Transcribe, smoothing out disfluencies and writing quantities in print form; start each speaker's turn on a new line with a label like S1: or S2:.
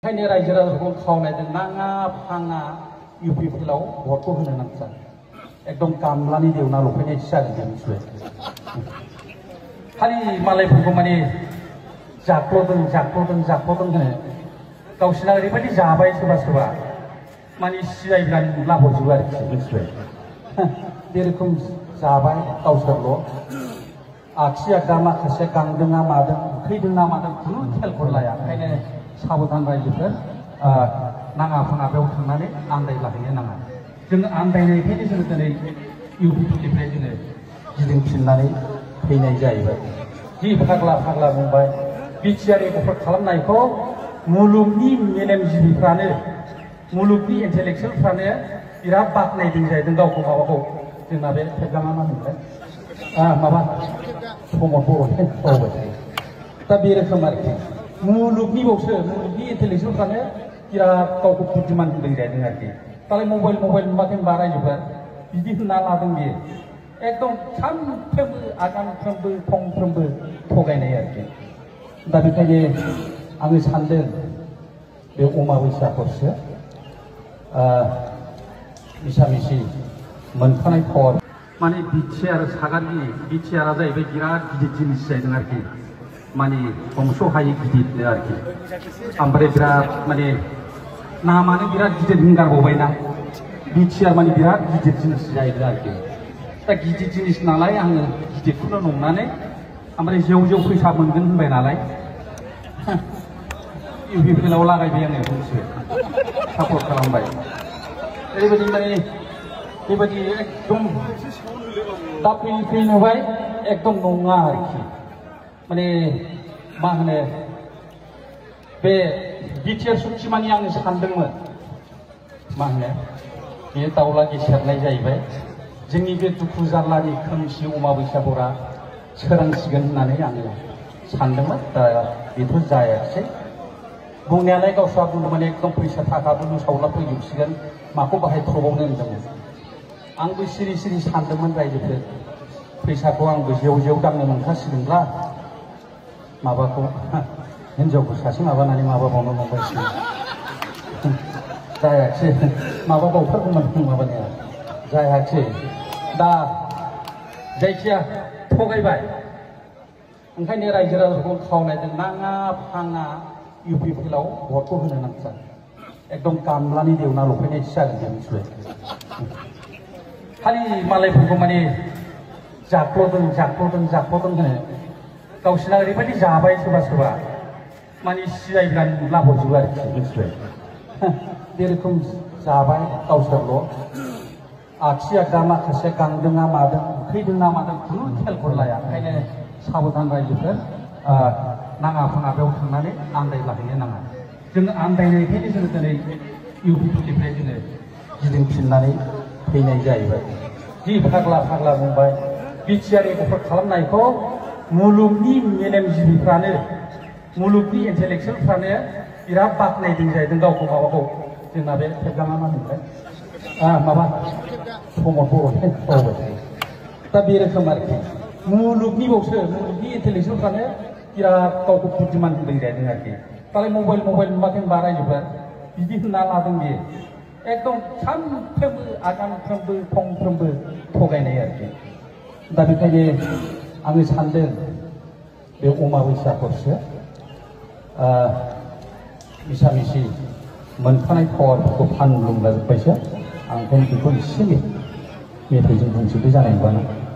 S1: ओंखायनो रायजो राजाफोरखौ खावलायदों नाङा फाङा इउपिपिएलआव भटखौ होनो नांगौ एकदम गामलानि देवना लफायनायसो जागोन जों मिथिबाय खालि मालायफोरखौ माने जाख्ल'दों होनो गावसिना ओरैबायदि जाबाय सोरबा सोरबा माने सियायब्लानो लाबोजोबो आरोखि मिथिबाय बे रोखोम जाबाय गावसोरल' आखि आगदा माखासे गांदोंना मादों उखैदोंना मादों खुनु खेलखौ लाया ओंखायनो साबधान रायजोफोर नाङा फाङा बेयाव थांनानै आन्दायलाहैनो नाङा जों आन्दायनायखायनो जों दिनै इउपिपिनिफ्राय जोङो गिदिंफिननानै फैनाय जाहैबाय जि फाग्ला बुंबाय बिटिआर गफोर खालामनायखौ मुलुगनि मेलेमजिबिफ्रानो मुलुगनि इन्टेलेक्सुयेलफ्रानो बिराद बाख्नायदों जाहैदों गावखौ माबाखौ जोंना बे फेग्लामा मा होनोमोनलाय माबा प्रमद बर'नि बावबाय थायो दा बे रोखोम आरोखि मुलुगनि इन्टेलेक्सुयेलफ्रानो बिराद गावखौ बुद्धिमान होदों जाहैदों आरोखि दालाय मबाइल नुबाथाय होनबा रायजोफ्रा बिदि होनना लादों बेयो एकदम सानफ्रोमबो आगानफ्रोमबो फंफ्रोमबो थगायनाय आरोखि दा बेखायनो आङो सानदों बे अमाबैसा हरसो मिसामिसि मोनखानाय पावार माने बिटिआर सागारगिरि बिटिआरआ जाहैबाय बिराद गिदिर जिनिस जाहैदों आरोखि माने हमस' हायै गिदिरनो आरोखि ओमफ्राय बिराद माने नामानो बिराद गिदिर होनगारबावबायना बिटिआर माने बिराद गिदिर जिनिस जाहैदों आरोखि दा गिदिर जिनिस नालाय आङो गिदिरखौनो नंनानै ओमफ्राय जेव फैसा मोनगोन होनबाय नालाय इउपिपिएलआव लागायबाय आङो बुंसो सापर्ट खालामबाय ओरैबायदि माने बेबायदि एकदम दा फैयै नुबाय एकदम नङा आरोखि माने मा होनो बे बिटिआर सुक्तिमानि आङो सानदोंमोन मा होनो बे दाउला गेसेरनाय जाहैबाय जोंनि बे दुखु जारलानि खोमसि अमाबैसा हरा सोरांसिगोन होननानै आङो सानदोंमोन दा बेथ' जायाखिसै बुंनायालाय गावस्रा बुंदोंमोन एकदम फैसा थाखाबो लुसावला फैजोबसिगोन माखौ बाहायथ्रबावनो होनदोंमोन आंबो सिरि सानदोंमोन रायजोफोर फैसाखौ आंबो जेव दांनो मोनखासिगोनब्ला माबाखौ हिनजावखौ सासे माबानानै माबाबावनो नंबायसो जायाखिसै माबा बावथारगौमोन माबानाया जायाखिसै दा जायखिया थगायबाय ओंखायनो रायजो राजाफोरखौ खावलायदों नाङा फाङा इउपिपिएलआव भटखौ होनो नांगौ एकदम गामलानि देवना लफायनायसो जागोन जों मिथिबाय खालि मालायफोरखौ माने जाख्ल'दों होनो गावसिना ओरैबायदि जाबाय सोरबा सोरबा माने सियायब्लानो लाबोजोबो आरोखि मिथिबाय बे रोखोम जाबाय गावसोरल' आखि आगदा माखासे गांदोंना मादों उखैदोंना मादों खुनु खेलखौ लाया ओंखायनो साबधान रायजोफोर नाङा फाङा बेयाव थांनानै आन्दायलाहैनो नाङा जों आन्दायनायखायनो जों दिनै इउपिपिनिफ्राय जोङो गिदिंफिननानै फैनाय जाहैबाय जि फाग्ला बुंबाय बिटिआर गफोर खालामनायखौ मुलुगनि मेलेमजिबिफ्रानो मुलुगनि इन्टेलेक्सुयेलफ्रानो बिराद बाख्नायदों जाहैदों गावखौ माबाखौ जोंना बे फेग्लामा मा होनोमोनलाय माबा प्रमद बर'नि बावबाय थायो दा बे रोखोम आरोखि मुलुगनि इन्टेलेक्सुयेलफ्रानो बिराद गावखौ बुद्धिमान होदों जाहैदों आरोखि दालाय मबाइल नुबाथाय होनबा रायजोफ्रा बिदि होनना लादों बेयो एकदम सानफ्रोमबो आगानफ्रोमबो फंफ्रोमबो थगायनाय आरोखि दा बेखायनो आङो सानदों बे अमाबैसा हरसो मिसामिसि मोनखानाय पावारफोरखौ फानलुंलाजोब्बायसो आं ओंखायनो बेखौ एसे मेथाइजों बुंजोबनाय जानाय नङा